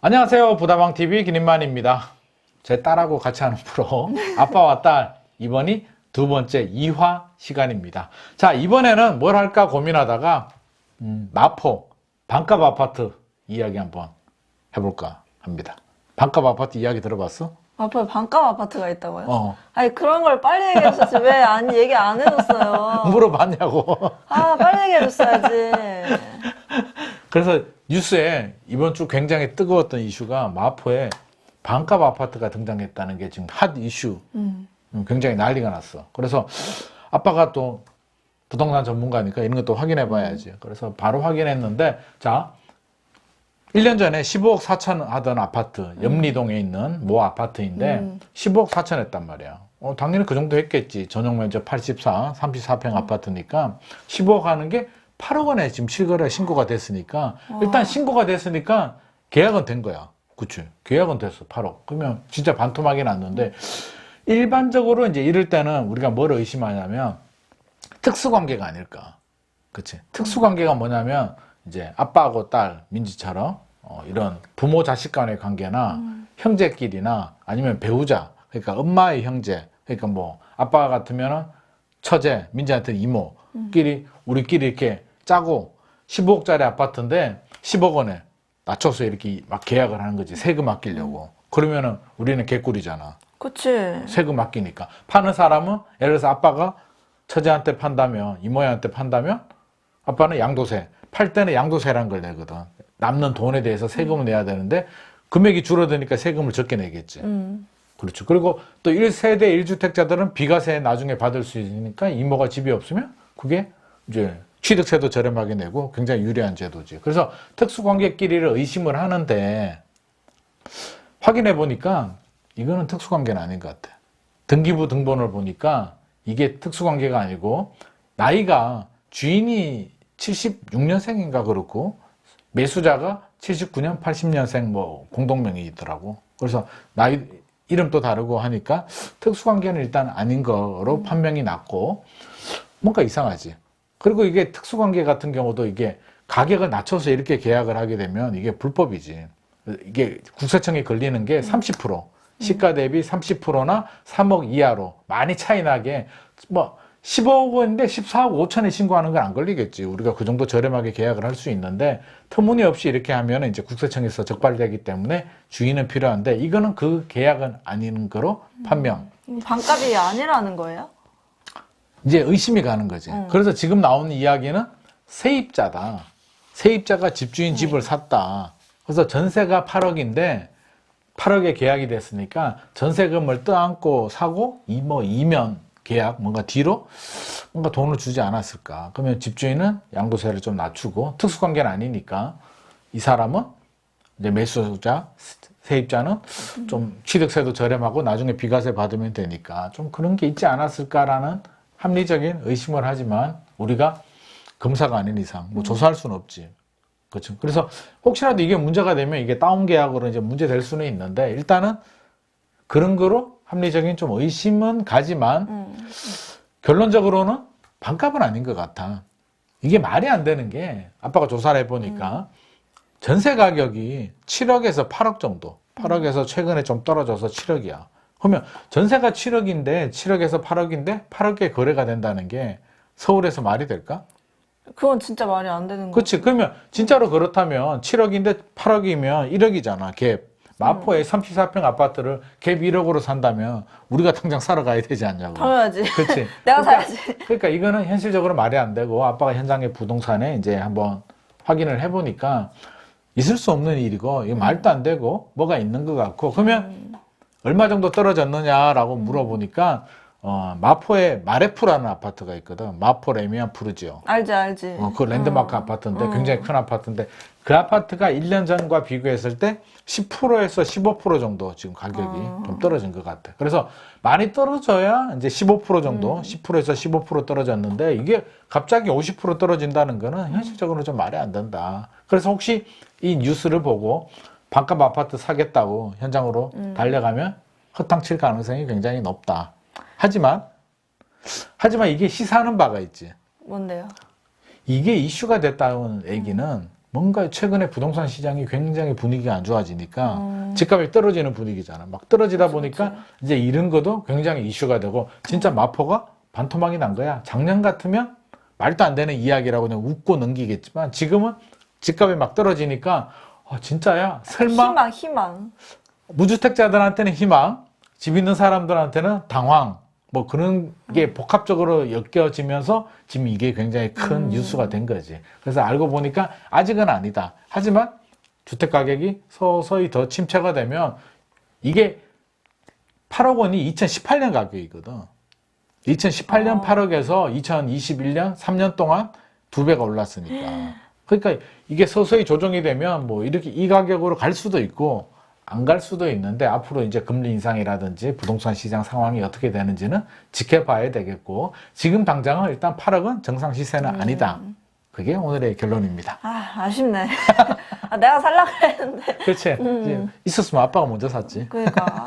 안녕하세요. 부다방TV 김인만입니다. 제 딸하고 같이 하는 프로 아빠와 딸, 이번이 두 번째 2화 시간입니다. 자, 이번에는 뭘 할까 고민하다가 마포 반값 아파트 이야기 한번 해볼까 합니다. 반값 아파트 이야기 들어봤어? 앞에 반값 아파트가 있다고요? 어. 아니 그런 걸 빨리 얘기해줬지 왜 얘기 안 해줬어요? 물어봤냐고. 아 빨리 얘기해줬어야지. 그래서 뉴스에 이번 주 굉장히 뜨거웠던 이슈가 마포에 반값 아파트가 등장했다는 게 지금 핫 이슈. 굉장히 난리가 났어. 그래서 아빠가 또 부동산 전문가니까 이런 것도 확인해 봐야지. 그래서 바로 확인했는데, 자, 1년 전에 15억 4천 하던 아파트, 염리동에 있는 모 아파트인데 15억 4천 했단 말이야. 당연히 그 정도 했겠지. 전용 면적 34평 아파트니까 15억 하는 게 8억 원에 지금 실거래 신고가 됐으니까 일단 신고가 됐으니까 계약은 된 거야. 그치? 계약은 됐어. 8억. 그러면 진짜 반토막이 났는데 일반적으로 이제 이럴 때는 우리가 뭘 의심하냐면 특수관계가 아닐까. 그치? 특수관계가 뭐냐면 이제 아빠하고 딸, 민지처럼 이런 부모 자식 간의 관계나 형제끼리나 아니면 배우자, 그러니까 엄마의 형제, 그러니까 뭐 아빠 같으면은 처제, 민지한테 이모끼리 우리끼리 이렇게 짜고 15억짜리 아파트인데 10억 원에 낮춰서 이렇게 막 계약을 하는 거지. 세금 아끼려고. 그러면은 우리는 개꿀이잖아. 그치. 세금 아끼니까. 파는 사람은 예를 들어서 아빠가 처제한테 판다면, 이모한테 판다면 아빠는 양도세. 팔 때는 양도세라는 걸 내거든. 남는 돈에 대해서 세금을 내야 되는데 금액이 줄어드니까 세금을 적게 내겠지. 그렇죠. 그리고 또 1세대 1주택자들은 비과세 나중에 받을 수 있으니까 이모가 집이 없으면 그게 이제 취득세도 저렴하게 내고 굉장히 유리한 제도지. 그래서 특수관계끼리를 의심을 하는데 확인해 보니까 이거는 특수관계는 아닌 것 같아. 등기부 등본을 보니까 이게 특수관계가 아니고 나이가 주인이 76년생인가 그렇고 매수자가 79년, 80년생 뭐 공동명의이더라고. 그래서 나이 이름도 다르고 하니까 특수관계는 일단 아닌 거로 판명이 났고 뭔가 이상하지. 그리고 이게 특수관계 같은 경우도 이게 가격을 낮춰서 이렇게 계약을 하게 되면 이게 불법이지. 이게 국세청에 걸리는 게 30%, 시가 대비 30%나 3억 이하로 많이 차이 나게 뭐 15억 원인데 14억 5천에 신고하는 건 안 걸리겠지. 우리가 그 정도 저렴하게 계약을 할 수 있는데 터무니없이 이렇게 하면 이제 국세청에서 적발되기 때문에 주의는 필요한데 이거는 그 계약은 아닌 거로 판명. 반값이 아니라는 거예요? 이제 의심이 가는 거지. 그래서 지금 나오는 이야기는 세입자다. 세입자가 집주인 집을 샀다. 그래서 전세가 8억인데 8억에 계약이 됐으니까 전세금을 떠안고 사고 이면 계약 뭔가 뒤로 뭔가 돈을 주지 않았을까. 그러면 집주인은 양도세를 좀 낮추고 특수관계는 아니니까 이 사람은 이제 매수자, 세입자는 좀 취득세도 저렴하고 나중에 비과세 받으면 되니까 좀 그런 게 있지 않았을까라는 합리적인 의심을 하지만 우리가 검사가 아닌 이상 뭐 조사할 수는 없지. 그렇죠. 그래서 혹시라도 이게 문제가 되면 이게 다운 계약으로 이제 문제 될 수는 있는데 일단은 그런 거로 합리적인 좀 의심은 가지만 결론적으로는 반값은 아닌 것 같아. 이게 말이 안 되는 게 아빠가 조사를 해보니까 전세 가격이 7억에서 8억 정도. 8억에서 최근에 좀 떨어져서 7억이야. 그러면 전세가 7억인데 7억에서 8억인데 8억에 거래가 된다는 게 서울에서 말이 될까? 그건 진짜 말이 안 되는 거. 그렇지. 그러면 진짜로 그렇다면 7억인데 8억이면 1억이잖아. 갭. 마포에 34평 아파트를 갭 1억으로 산다면 우리가 당장 사러 가야 되지 않냐고. 당연하지. 그렇지. 내가 그러니까, 사야지. 그러니까 이거는 현실적으로 말이 안 되고 아빠가 현장의 부동산에 이제 한번 확인을 해보니까 있을 수 없는 일이고 이거 말도 안 되고 뭐가 있는 것 같고 그러면 얼마 정도 떨어졌느냐라고 물어보니까 마포에 마레프라는 아파트가 있거든. 마포 레미안 푸르지오. 알지. 그 랜드마크 아파트인데 굉장히 큰 아파트인데 그 아파트가 1년 전과 비교했을 때 10%에서 15% 정도 지금 가격이 좀 떨어진 것 같아. 그래서 많이 떨어져야 이제 15% 정도, 10%에서 15% 떨어졌는데 이게 갑자기 50% 떨어진다는 거는 현실적으로 좀 말이 안 된다. 그래서 혹시 이 뉴스를 보고 반값 아파트 사겠다고 현장으로 달려가면 허탕칠 가능성이 굉장히 높다. 하지만 이게 시사하는 바가 있지. 뭔데요? 이게 이슈가 됐다는 얘기는 뭔가 최근에 부동산 시장이 굉장히 분위기가 안 좋아지니까 집값이 떨어지는 분위기잖아. 막 떨어지다 그치, 보니까 이제 이런 것도 굉장히 이슈가 되고 진짜 마포가 반토막이 난 거야. 작년 같으면 말도 안 되는 이야기라고 그냥 웃고 넘기겠지만 지금은 집값이 막 떨어지니까 진짜야? 설마? 희망. 무주택자들한테는 희망, 집 있는 사람들한테는 당황, 뭐 그런 게 복합적으로 엮여지면서 지금 이게 굉장히 큰 뉴스가 된 거지. 그래서 알고 보니까 아직은 아니다. 하지만 주택 가격이 서서히 더 침체가 되면 이게 8억 원이 2018년 가격이거든. 2018년 8억에서 2021년 3년 동안 2배가 올랐으니까. 그러니까 이게 서서히 조정이 되면 뭐 이렇게 이 가격으로 갈 수도 있고 안 갈 수도 있는데 앞으로 이제 금리 인상이라든지 부동산 시장 상황이 어떻게 되는지는 지켜봐야 되겠고 지금 당장은 일단 8억은 정상 시세는 아니다. 그게 오늘의 결론입니다. 아쉽네. 내가 살려고 했는데. 그렇지. 이제 있었으면 아빠가 먼저 샀지. 그러니까